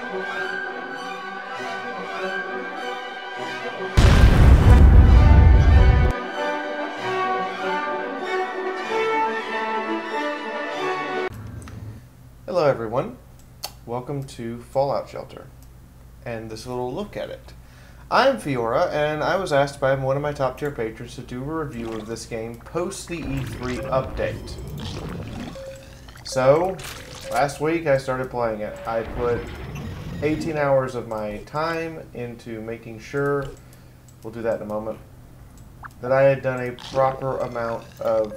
Hello everyone, welcome to Fallout Shelter, and this little look at it. I'm Fiaura, and I was asked by one of my top tier patrons to do a review of this game post the E3 update. So, last week I started playing it. I put 18 hours of my time into making sure, we'll do that in a moment, that I had done a proper amount of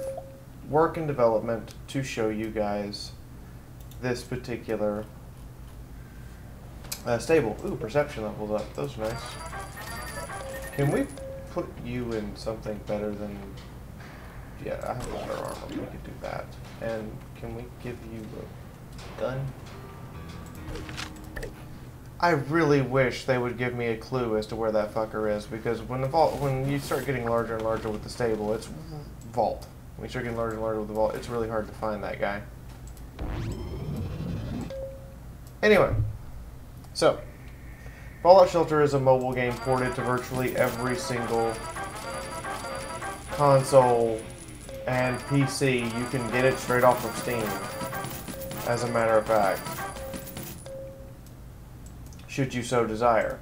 work and development to show you guys this particular stable. Ooh, perception levels up. Those are nice. Can we put you in something better than... Yeah, I have better armor. We could do that. And can we give you a gun? I really wish they would give me a clue as to where that fucker is, because when you start getting larger and larger with the stable, it's vault. When you start getting larger and larger with the vault, it's really hard to find that guy. Anyway, so Fallout Shelter is a mobile game ported to virtually every single console and PC. You can get it straight off of Steam, as a matter of fact, should you so desire.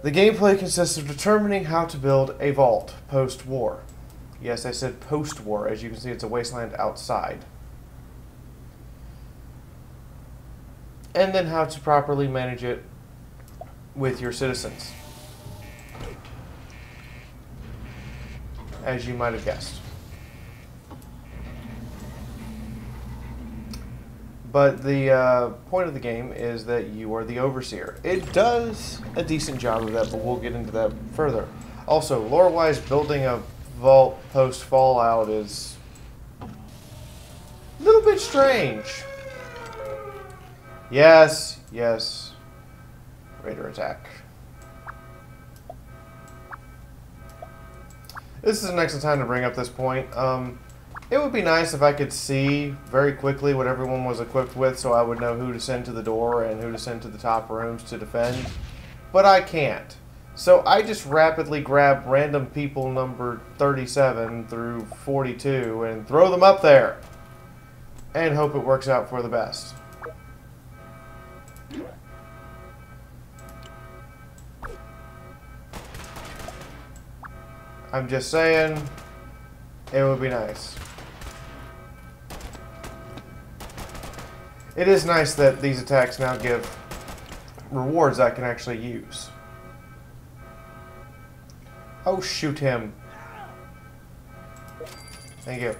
The gameplay consists of determining how to build a vault post-war. Yes, I said post-war. As you can see, it's a wasteland outside. And then how to properly manage it with your citizens, as you might have guessed. But the point of the game is that you are the overseer. It does a decent job of that, but we'll get into that further. Also, lore-wise, building a vault post-Fallout is a little bit strange. Yes, yes. Raider attack. This is an excellent time to bring up this point. It would be nice if I could see very quickly what everyone was equipped with, so I would know who to send to the door and who to send to the top rooms to defend. But I can't. So I just rapidly grab random people numbered 37 through 42 and throw them up there. And hope it works out for the best. I'm just saying, it would be nice. It is nice that these attacks now give rewards I can actually use. Oh, shoot him. Thank you.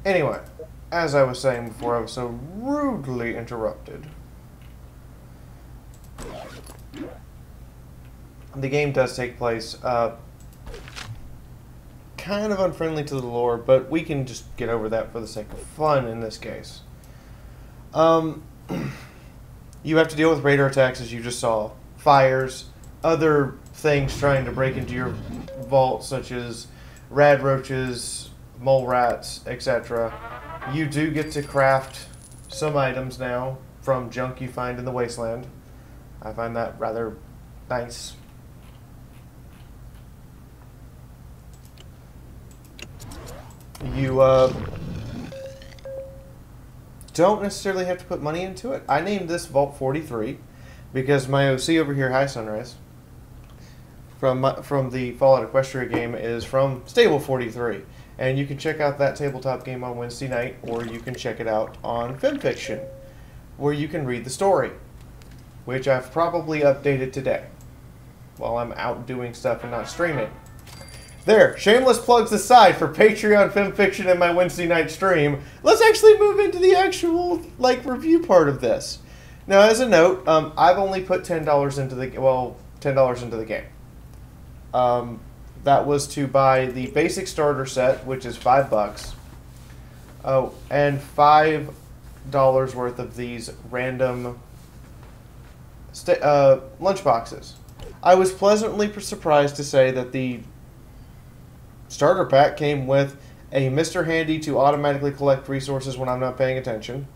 Anyway, as I was saying before, I was so rudely interrupted. The game does take place kind of unfriendly to the lore, but we can just get over that for the sake of fun in this case. You have to deal with raider attacks, as you just saw, fires, other things trying to break into your vault, such as rad roaches, mole rats, etc. You do get to craft some items now from junk you find in the wasteland. I find that rather nice. You don't necessarily have to put money into it. I named this Vault 43 because my OC over here, High Sunrise, from the Fallout Equestria game, is from Stable 43. And you can check out that tabletop game on Wednesday night, or you can check it out on FimFiction, where you can read the story, which I've probably updated today while I'm out doing stuff and not streaming. There, shameless plugs aside for Patreon, FimFiction, and my Wednesday night stream. Let's actually move into the actual review part of this. Now, as a note, I've only put $10 into the $10 into the game. That was to buy the basic starter set, which is $5. Oh, and $5 worth of these random lunchboxes. I was pleasantly surprised to say that the starter pack came with a Mr. Handy to automatically collect resources when I'm not paying attention,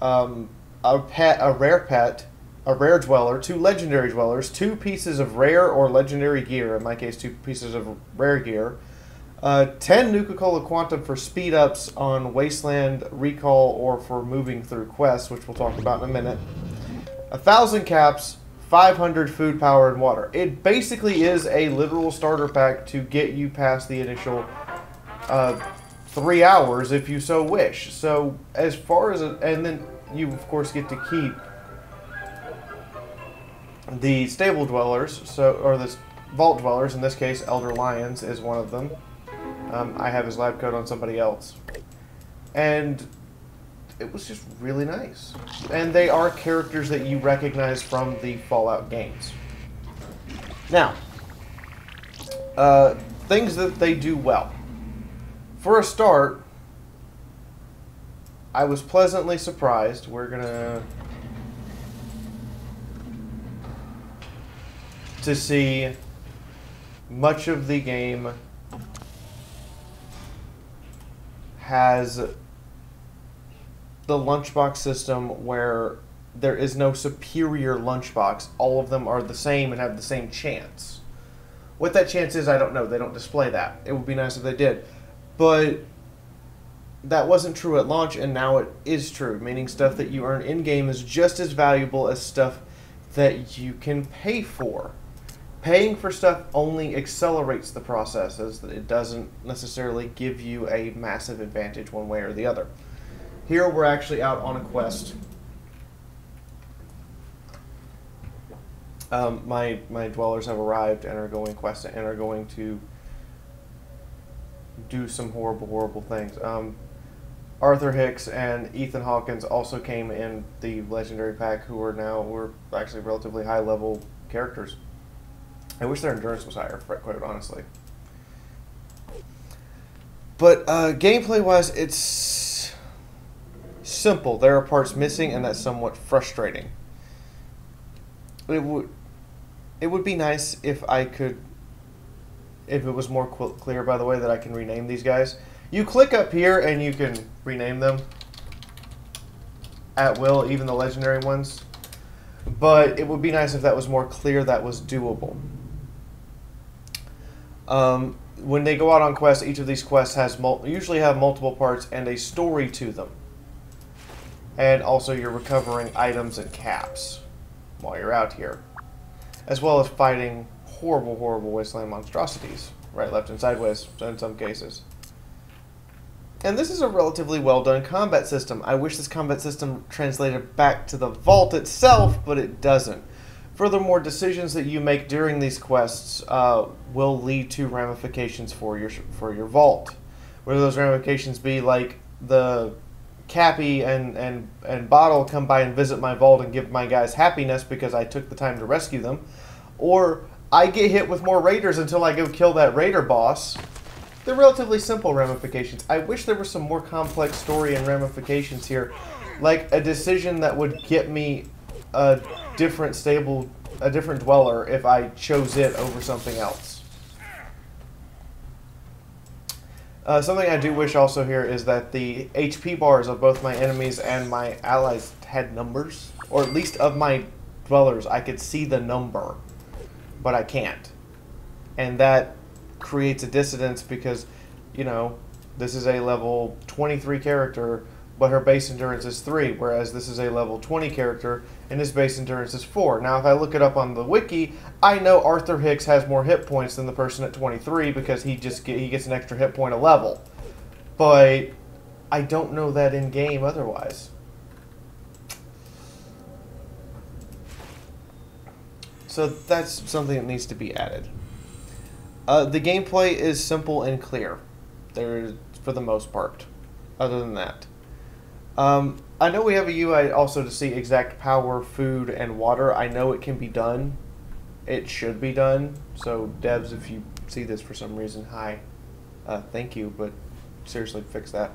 a rare pet, a rare dweller, 2 legendary dwellers, 2 pieces of rare or legendary gear, in my case 2 pieces of rare gear, 10 Nuka-Cola Quantum for speed ups on Wasteland, Recall, or for moving through quests, which we'll talk about in a minute, 1,000 caps, 500 food, power, and water. It basically is a literal starter pack to get you past the initial 3 hours if you so wish. So as far as and then you of course get to keep the stable dwellers, or the vault dwellers. In this case, Elder Lions is one of them. I have his lab coat on somebody else, and it was just really nice. And they are characters that you recognize from the Fallout games. Now, things that they do well. For a start, I was pleasantly surprised. We're gonna to see much of the game has the lunchbox system where there is no superior lunchbox. All of them are the same and have the same chance. What that chance is, I don't know. They don't display that. It would be nice if they did. But that wasn't true at launch, and now it is true, meaning stuff that you earn in-game is just as valuable as stuff that you can pay for. Paying for stuff only accelerates the process, as it doesn't necessarily give you a massive advantage one way or the other. Here we're actually out on a quest. My dwellers have arrived and are going to do some horrible things. Arthur Hicks and Ethan Hawkins also came in the legendary pack, who were actually relatively high level characters. I wish their endurance was higher, quite honestly. But gameplay-wise, it's simple. There are parts missing, and that's somewhat frustrating. It would be nice if it was more clear, by the way, that I can rename these guys. You click up here, and you can rename them at will, even the legendary ones. But it would be nice if that was more clear, that was doable. When they go out on quests, each of these quests usually have multiple parts and a story to them. And also you're recovering items and caps while you're out here. As well as fighting horrible wasteland monstrosities. Right, left, and sideways in some cases. And this is a relatively well done combat system. I wish this combat system translated back to the vault itself, but it doesn't. Furthermore, decisions that you make during these quests will lead to ramifications for your vault. Whether those ramifications be like the Cappy and Bottle come by and visit my vault and give my guys happiness because I took the time to rescue them, or I get hit with more raiders until I go kill that raider boss. They're relatively simple ramifications. I wish there were some more complex story and ramifications here, like a decision that would get me a different dweller if I chose it over something else. Something I do wish also here is that the HP bars of both my enemies and my allies had numbers, or at least of my dwellers I could see the number, but I can't. And that creates a dissonance because, you know, this is a level 23 character, but her base endurance is 3, whereas this is a level 20 character, and his base endurance is 4. Now, if I look it up on the wiki, I know Arthur Hicks has more hit points than the person at 23 because he gets an extra hit point a level. But I don't know that in-game otherwise. So that's something that needs to be added. The gameplay is simple and clear, for the most part, other than that. I know we have a UI also to see exact power, food, and water. I know it can be done. It should be done. So, devs, if you see this for some reason, hi. Thank you, but seriously, fix that.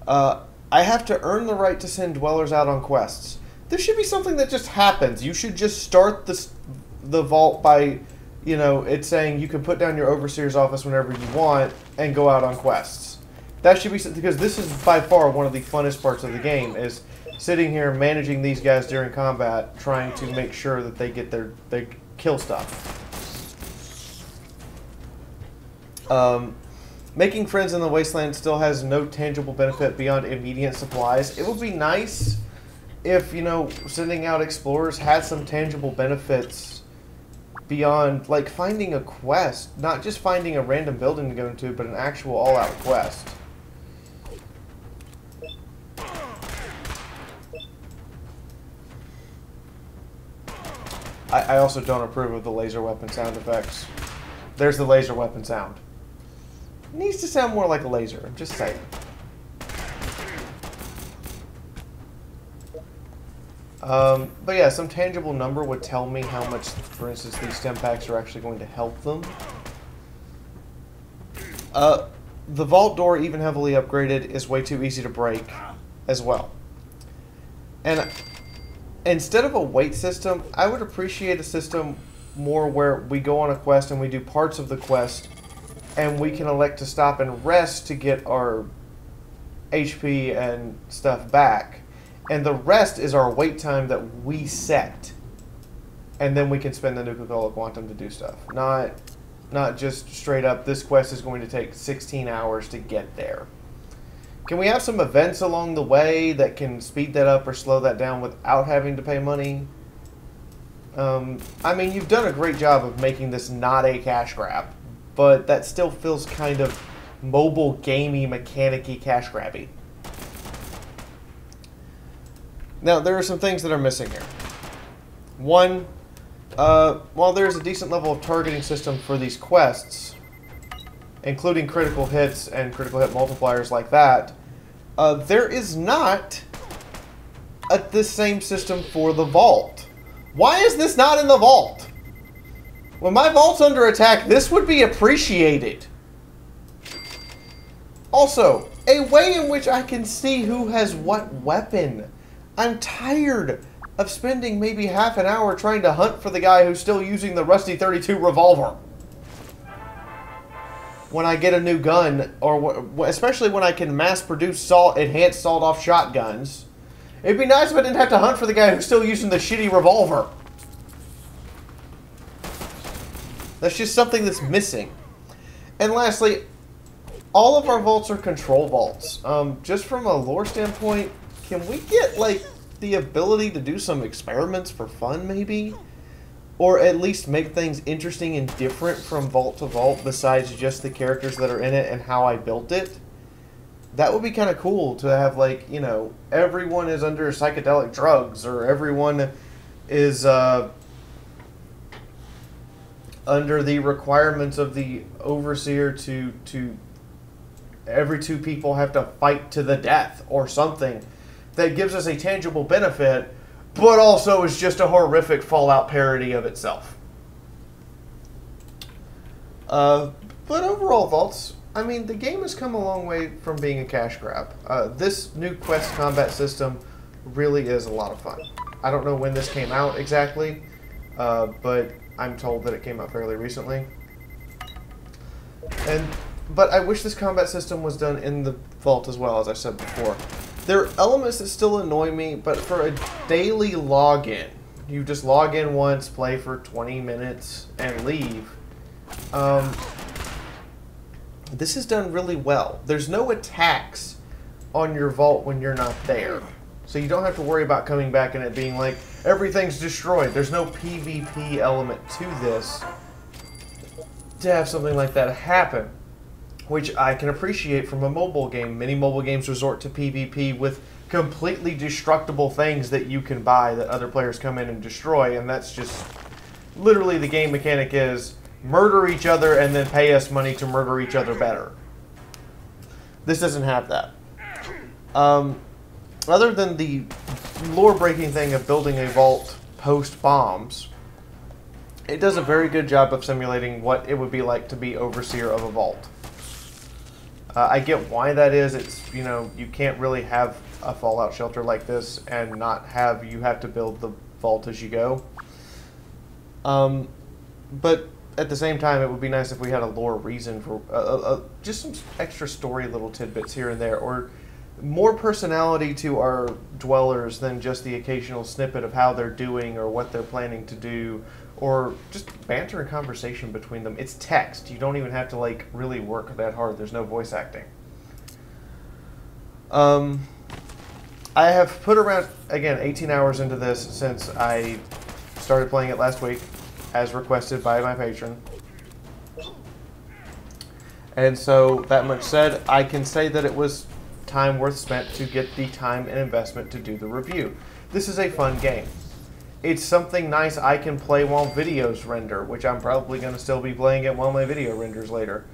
I have to earn the right to send dwellers out on quests. This should be something that just happens. You should just start the vault by, you know, it's saying you can put down your overseer's office whenever you want and go out on quests. That should be something, because this is by far one of the funnest parts of the game, is sitting here managing these guys during combat, trying to make sure that they get they kill stuff. Making friends in the wasteland still has no tangible benefit beyond immediate supplies. It would be nice if, you know, sending out explorers had some tangible benefits beyond, like, finding a quest. Not just finding a random building to go into, but an actual all-out quest. I also don't approve of the laser weapon sound effects. There's the laser weapon sound. It needs to sound more like a laser, I'm just saying. But yeah, some tangible number would tell me how much, for instance, these stim packs are actually going to help them. The vault door, even heavily upgraded, is way too easy to break as well. And instead of a wait system, I would appreciate a system more where we go on a quest and we do parts of the quest and we can elect to stop and rest to get our HP and stuff back. And the rest is our wait time that we set. And then we can spend the Nuka-Cola Quantum to do stuff. Not just straight up, this quest is going to take 16 hours to get there. Can we have some events along the way that can speed that up or slow that down without having to pay money? I mean, you've done a great job of making this not a cash grab, but that still feels kind of mobile gamey, mechanic-y cash grabby. Now, there are some things that are missing here. One, while there's a decent level of targeting system for these quests, including critical hits and critical hit multipliers like that, there is not the same system for the vault. Why is this not in the vault? When my vault's under attack, this would be appreciated. Also, a way in which I can see who has what weapon. I'm tired of spending maybe half an hour trying to hunt for the guy who's still using the rusty 32 revolver. When I get a new gun, or especially when I can mass produce enhanced sawed-off shotguns, it'd be nice if I didn't have to hunt for the guy who's still using the shitty revolver. That's just something that's missing. And lastly, all of our vaults are control vaults. Just from a lore standpoint, can we get, like, the ability to do some experiments for fun, maybe? Or at least make things interesting and different from vault to vault besides just the characters that are in it and how I built it? That would be kind of cool to have, like, you know, everyone is under psychedelic drugs, or everyone is under the requirements of the overseer to every 2 people have to fight to the death, or something that gives us a tangible benefit, but also is just a horrific Fallout parody of itself. But overall, vaults, I mean, the game has come a long way from being a cash grab. This new quest combat system really is a lot of fun. I don't know when this came out exactly, but I'm told that it came out fairly recently. But I wish this combat system was done in the vault as well, as I said before. There are elements that still annoy me, but for a daily login, you just log in once, play for 20 minutes, and leave. This is done really well. There's no attacks on your vault when you're not there. So you don't have to worry about coming back and it being like, everything's destroyed. There's no PvP element to this to have something like that happen, which I can appreciate from a mobile game. Many mobile games resort to PvP with completely destructible things that you can buy that other players come in and destroy, and that's just literally the game mechanic is murder each other and then pay us money to murder each other better. This doesn't have that. Other than the lore-breaking thing of building a vault post-bombs, it does a very good job of simulating what it would be like to be overseer of a vault. I get why that is. It's, you know, you can't really have a Fallout shelter like this and not have you have to build the vault as you go. But at the same time, it would be nice if we had a lore reason for just some extra story little tidbits here and there, or more personality to our dwellers than just the occasional snippet of how they're doing or what they're planning to do, or just banter and conversation between them. It's text. You don't even have to like really work that hard. There's no voice acting. I have put around, again, 18 hours into this since I started playing it last week, as requested by my patron. And so, that much said, I can say that it was time worth spent to get the time and investment to do the review. This is a fun game. It's something nice I can play while videos render, which I'm probably going to still be playing it while my video renders later.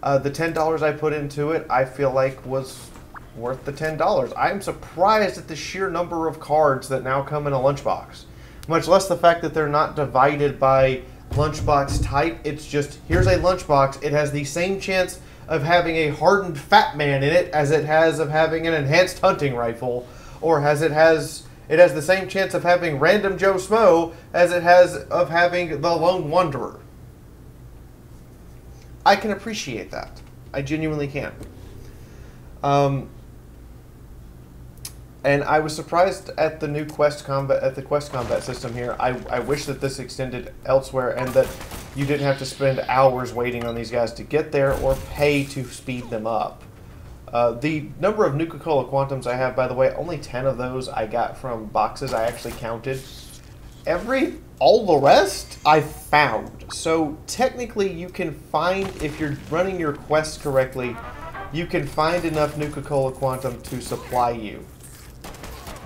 The $10 I put into it, I feel like was worth the $10. I'm surprised at the sheer number of cards that now come in a lunchbox. Much less the fact that they're not divided by lunchbox type. It's just, here's a lunchbox. It has the same chance of having a hardened fat man in it as it has of having an enhanced hunting rifle, or it has the same chance of having random Joe Smo as it has of having the Lone Wanderer. I can appreciate that. I genuinely can. And I was surprised at the new quest combat system here. I wish that this extended elsewhere and that you didn't have to spend hours waiting on these guys to get there or pay to speed them up. The number of Nuka-Cola Quantums I have, by the way, only 10 of those I got from boxes I actually counted. All the rest I found. So technically you can find, if you're running your quests correctly, you can find enough Nuka-Cola Quantum to supply you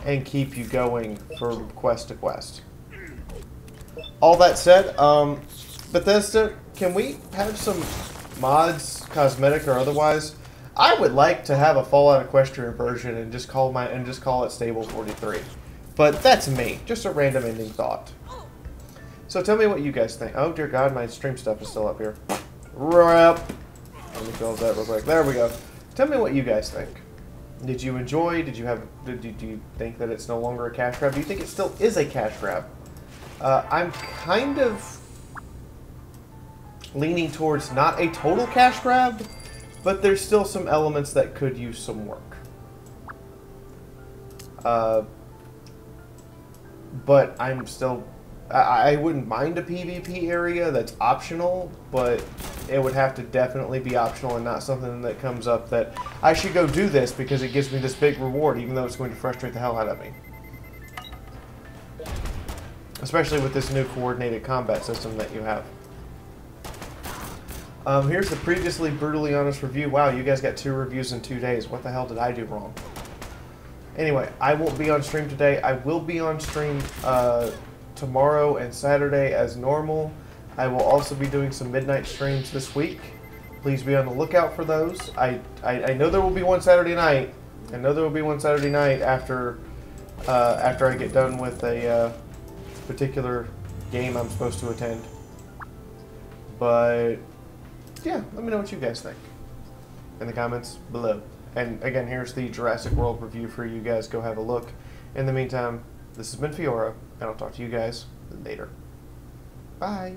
and keep you going from quest to quest. All that said, Bethesda, can we have some mods, cosmetic or otherwise? I would like to have a Fallout Equestrian version and just call it Stable 43. But that's me, just a random ending thought. So tell me what you guys think. Oh dear God, my stream stuff is still up here. Let me close that real quick. There we go. Tell me what you guys think. Did you enjoy? Do you think that it's no longer a cash grab? Do you think it still is a cash grab? I'm kind of leaning towards not a total cash grab, but there's still some elements that could use some work. But I'm still... I wouldn't mind a PvP area that's optional, but it would have to definitely be optional and not something that comes up that I should go do this because it gives me this big reward, even though it's going to frustrate the hell out of me. Especially with this new coordinated combat system that you have. Here's the previously brutally honest review. Wow, you guys got 2 reviews in 2 days. What the hell did I do wrong? Anyway, I won't be on stream today. I will be on stream tomorrow and Saturday as normal. I will also be doing some midnight streams this week. Please be on the lookout for those. I know there will be one Saturday night. I know there will be one Saturday night after I get done with a particular game I'm supposed to attend. But yeah, let me know what you guys think in the comments below. And again, here's the Jurassic World review for you guys. Go have a look. In the meantime, this has been Fiaura, and I'll talk to you guys later. Bye.